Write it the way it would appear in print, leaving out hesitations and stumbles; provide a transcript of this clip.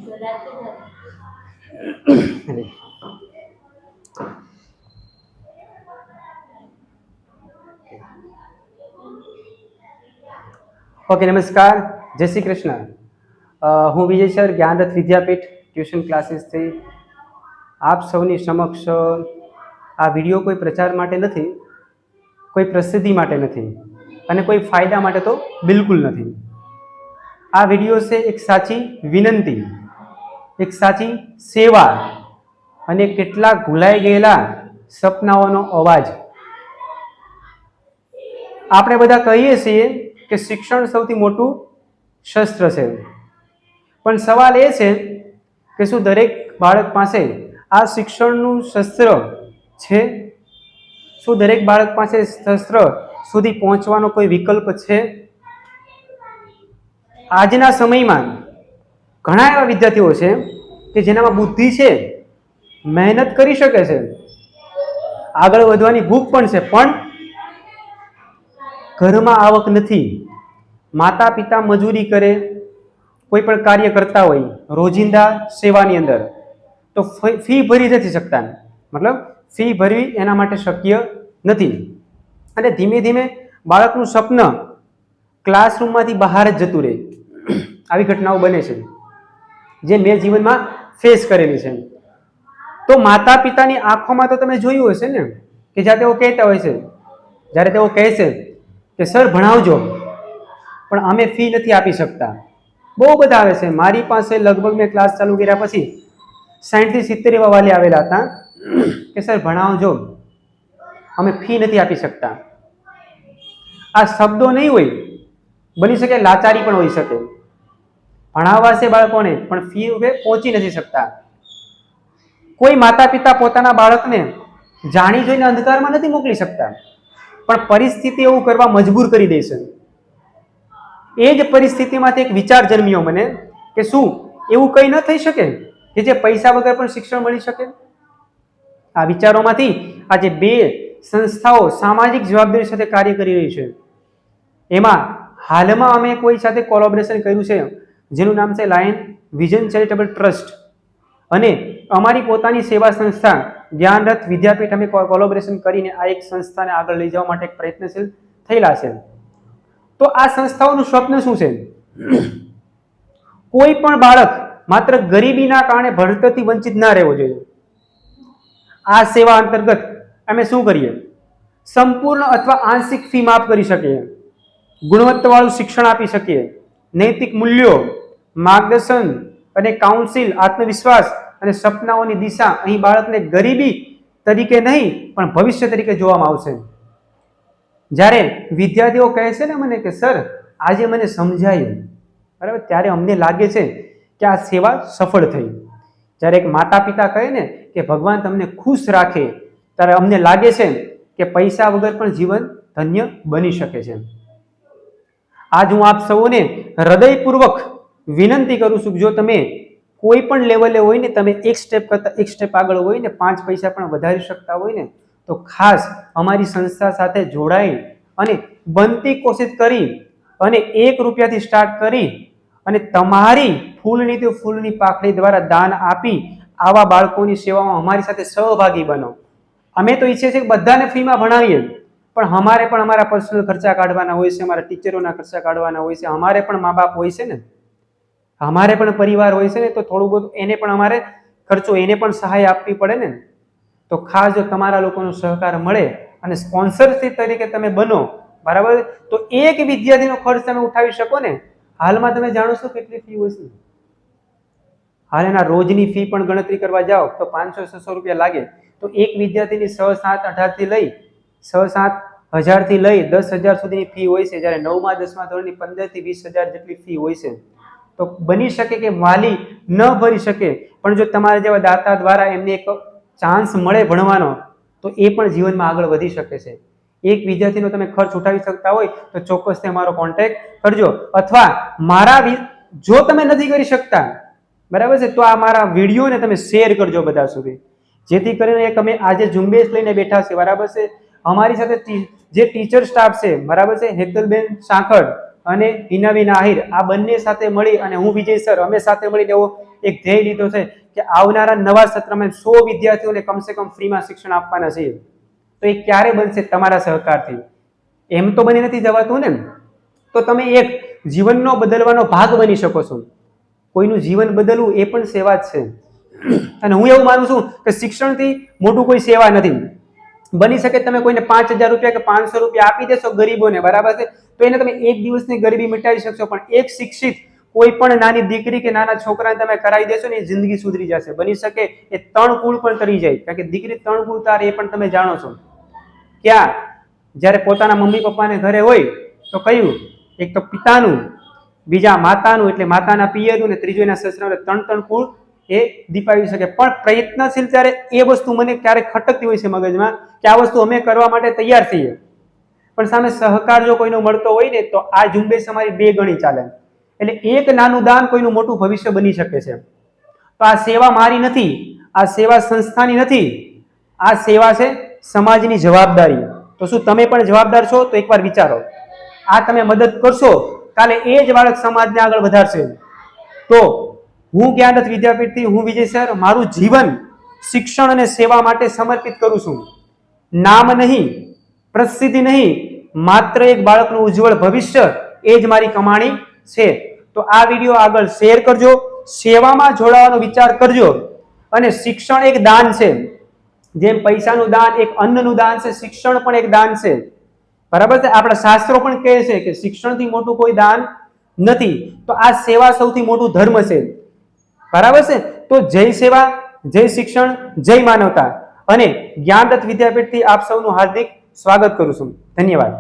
Okay, નમસ્કાર, જય શ્રી કૃષ્ણ. હું વિજય સર, જ્ઞાનરથ વિદ્યાપીઠ ટ્યુશન ક્લાસીસથી આપ સૌની સમક્ષ આ વિડીયો કોઈ પ્રચાર માટે નથી, કોઈ પ્રસિદ્ધિ માટે નથી અને કોઈ ફાયદા માટે તો બિલકુલ નથી. આ વિડીયો છે એક સાચી વિનંતી, એક સાચી સેવા અને કેટલાક ભૂલાઈ ગયેલા સપનાઓનો અવાજ. આપણે બધા કહીએ છીએ કે શિક્ષણ સૌથી મોટું શસ્ત્ર છે, પણ સવાલ એ છે કે શું દરેક બાળક પાસે આ શિક્ષણનું શસ્ત્ર છે? શું દરેક બાળક પાસે શસ્ત્ર સુધી પહોંચવાનો કોઈ વિકલ્પ છે? આજના સમયમાં ઘણા એવા વિદ્યાર્થીઓ છે કે જેનામાં બુદ્ધિ છે, મહેનત કરી શકે છે, આગળ વધવાની ભૂખ પણ છે, પણ ઘરમાં આવક નથી. માતા પિતા મજૂરી કરે, કોઈ પણ કાર્ય કરતા હોય રોજિંદા સેવાની અંદર, તો ફી ભરી નથી શકતા, મતલબ ફી ભરવી એના માટે શક્ય નથી. અને ધીમે ધીમે બાળકનું સ્વપ્ન ક્લાસરૂમમાંથી બહાર જ જતું રહે. આવી ઘટનાઓ બને છે જે મેં જીવનમાં ફેસ કરેલી છે. તો માતા પિતાની આંખોમાં તો તમે જોયું હશે ને કે જ્યારે તેઓ કહેતા હોય છે, જ્યારે તેઓ કહે છે કે સર ભણાવજો પણ અમે ફી નથી આપી શકતા. બહુ બધા આવે છે મારી પાસે. લગભગ મેં ક્લાસ ચાલુ કર્યા પછી 60 થી 70 એવા વાલી આવેલા હતા કે સર ભણાવજો, અમે ફી નથી આપી શકતા. આ શબ્દો નહીં હોય, બની શકે લાચારી પણ હોઈ શકે. ભણાવવા છે બાળકોને પણ ફી હવે પહોંચી નથી શકતા. કોઈ માતા પિતા પોતાના બાળકને જાણી જોઈને અંધકારમાં નથી મોકલી શકતા, પણ પરિસ્થિતિ એવું કરવા મજબૂર કરી દે છે. એ જ પરિસ્થિતિમાંથી એક વિચાર જન્મ્યો મને કે શું એવું કંઈ ન થઈ શકે કે જે પૈસા વગર પણ શિક્ષણ મળી શકે? આ વિચારોમાંથી આજે 2 સંસ્થાઓ સામાજિક જવાબદારી સાથે કાર્ય કરી રહી છે. એમાં હાલમાં અમે કોઈ સાથે કોલોબરેશન કર્યું છે જેનું નામ છે લાયન વિઝન ચેરિટેબલ ટ્રસ્ટ, અને અમારી પોતાની સેવા સંસ્થા જ્ઞાનરથ વિદ્યાપીઠ અમે કોલોબરેશન કરીને આ એક સંસ્થાને આગળ લઈ જવા માટે પ્રયત્નશીલ થયેલા છે. તો આ સંસ્થાઓનું સ્વપ્ન શું છે? કોઈ પણ બાળક માત્ર ગરીબીના કારણે ભણતરથી વંચિત ના રહેવો જોઈએ. આ સેવા અંતર્ગત અમે શું કરીએ? સંપૂર્ણ અથવા આંશિક ફી માફ કરી શકીએ, ગુણવત્તાવાળું શિક્ષણ આપી શકીએ, નૈતિક મૂલ્યો, માર્ગદર્શન અને કાઉન્સિલ, આત્મવિશ્વાસ અને સપનાઓની દિશા. અહીં બાળકને ગરીબી તરીકે નહીં પણ ભવિષ્ય તરીકે જોવામાં આવશે. જ્યારે વિદ્યાર્થીઓ કહે છે ને મને કે સર આજે મને સમજાયું, બરાબર, ત્યારે અમને લાગે છે કે આ સેવા સફળ થઈ. જ્યારે એક માતા પિતા કહે ને કે ભગવાન તમને ખુશ રાખે, ત્યારે અમને લાગે છે કે પૈસા વગર પણ જીવન ધન્ય બની શકે છે. આજ હું આપ સૌને હૃદયપૂર્વક વિનંતી કરું છું કે જો તમે કોઈ પણ લેવલે હોય ને, તમે એક સ્ટેપ કરતા એક સ્ટેપ આગળ હોય ને, 5 પૈસા પણ વધારી શકતા હોય ને, તો ખાસ અમારી સંસ્થા સાથે જોડાઈ અને બનતી કોશિશ કરી અને 1 રૂપિયાથી સ્ટાર્ટ કરી અને તમારી ફૂલની તો ફૂલની પાકડી દ્વારા દાન આપી આવા બાળકોની સેવામાં અમારી સાથે સહભાગી બનો. અમે તો ઈચ્છીએ છીએ કે બધાને ફ્રીમાં ભણાવીએ, પણ અમારે પણ અમારા પર્સનલ ખર્ચા કાઢવાના હોય છે, અમારા ટીચરોના ખર્ચા કાઢવાના હોય છે, અમારે પણ મા બાપ હોય છે ને, અમારે પણ પરિવાર હોય છે ને, તો થોડું બધું એને પણ અમારે ખર્ચો, એને પણ સહાય આપવી પડે ને. તો ખાસ જો તમારા લોકોનો સહકાર મળે અને સ્પોન્સરશીપ તરીકે તમે બનો, બરાબર, તો એક વિદ્યાર્થીનો ખર્ચ તમે ઉઠાવી શકો ને. હાલમાં તમે જાણો છો કેટલી ફી હોય છે? હાલ એના રોજની ફી પણ ગણતરી કરવા જાઓ તો 500-600 રૂપિયા લાગે. તો એક વિદ્યાર્થીની 6-7-18 થી લઈ 6-7 હજારથી લઈ 10,000 સુધીની ફી હોય છે, જ્યારે 9મા 10મા ધોરણની 15,000 થી 20,000 જેટલી ફી હોય છે. તો બની શકે કે વાલી ન ભરી શકે, પણ જો તમારા જેવા દાતા દ્વારા એમને એક ચાન્સ મળે ભણવાનો, તો એ પણ જીવનમાં આગળ વધી શકે છે. એક વિદ્યાર્થીનો તમે ખર્ચ ઉઠાવી શકતા હોય તો ચોક્કસથી અમારો કોન્ટેક્ટ કરજો. અથવા મારા જો તમે નથી કરી શકતા, બરાબર છે, તો આ મારા વિડીયોને તમે શેર કરજો બધા સુધી, જેથી કરીને એક અમે આજે ઝુંબેશ લઈને બેઠા છે, બરાબર છે. અમારી સાથે જે ટીચર સ્ટાફ છે, બરાબર છે, હેતલબેન સાંખળ અને હિનાબેન આહિર આ બંને સાથે મળી અને હું વિજય સર અમે સાથે મળીને એવો એક ધ્યેય લીધો છે કે આવનારા નવા સત્રમાં 100 વિદ્યાર્થીઓને કમસે કમ ફ્રીમાં શિક્ષણ આપવાના છે. તો એ ક્યારે બનશે? તમારા સહકારથી. એમ તો બની નથી જવાતું ને. તો તમે એક જીવનનો બદલવાનો ભાગ બની શકો છો. કોઈનું જીવન બદલવું એ પણ સેવા જ છે. અને હું એવું માનું છું કે શિક્ષણથી મોટું કોઈ સેવા નથી. બની શકે તમે કોઈને 5,000 રૂપિયા કે 500 રૂપિયા આપી દેશો ગરીબોને, બરાબર છે, તો એને તમે એક દિવસની ગરીબી મિટાવી શકશો. પણ એક શિક્ષિત કોઈ પણ નાની દીકરી કે નાના છોકરાને તમે કરાવી દેશો ને, એ જિંદગી સુધરી જશે. બની શકે એ 3 કુળ પણ તરી જાય, કારણ કે દીકરી 3 કુળ તારે એ પણ તમે જાણો છો. ક્યાં? જ્યારે પોતાના મમ્મી પપ્પાને ઘરે હોય તો કયું? એક તો પિતાનું, બીજા માતાનું એટલે માતાના પિયરનું, ને ત્રીજું એના સસરાનું, 3 કુળ એ દીપાવી શકે. પણ પ્રયત્નશીલ ત્યારે એ વસ્તુ મને ક્યારેક ખટકતી હોય છે મગજમાં કે આ વસ્તુ અમે કરવા માટે તૈયાર છીએ, પણ સામે સહકાર જો કોઈનો મળતો હોય ને તો આ ઝુંબેશ અમારી 2 ગણી ચાલે. એટલે એક નાનું દાન કોઈનું મોટું ભવિષ્ય બની શકે છે. તો આ સેવા મારી નથી, આ સેવા સંસ્થાની નથી, આ સેવા છે સમાજની જવાબદારી. તો શું તમે પણ જવાબદાર છો? તો એકવાર વિચારો. આ તમે મદદ કરશો, કાલે એ જ બાળક સમાજને આગળ વધારશે. તો હું જ્ઞાનરથ વિદ્યાપીઠથી હું વિજય સર મારું જીવન શિક્ષણ અને સેવા માટે સમર્પિત કરું છું. નામ નહીં, પ્રસિદ્ધિ નહીં, માત્ર એક બાળકનું ઉજ્જવળ ભવિષ્ય એ જ મારી કમાણી છે. તો આ વિડીયો આગળ શેર કરજો, સેવામાં જોડાવાનો વિચાર કરજો. અને શિક્ષણ એક દાન છે. જેમ પૈસાનું દાન એક અન્નનું દાન છે, શિક્ષણ પણ એક દાન છે. બરાબર છે? આપણા શાસ્ત્રો પણ કહે છે કે શિક્ષણથી મોટું કોઈ દાન નથી. તો આ સેવા સૌથી મોટું ધર્મ છે. બરાબર છે? તો જય સેવા, જય શિક્ષણ, જય માનવતા. અને જ્ઞાનરથ વિદ્યાપીઠથી આપ સૌનું હાર્દિક સ્વાગત કરું છું. ધન્યવાદ.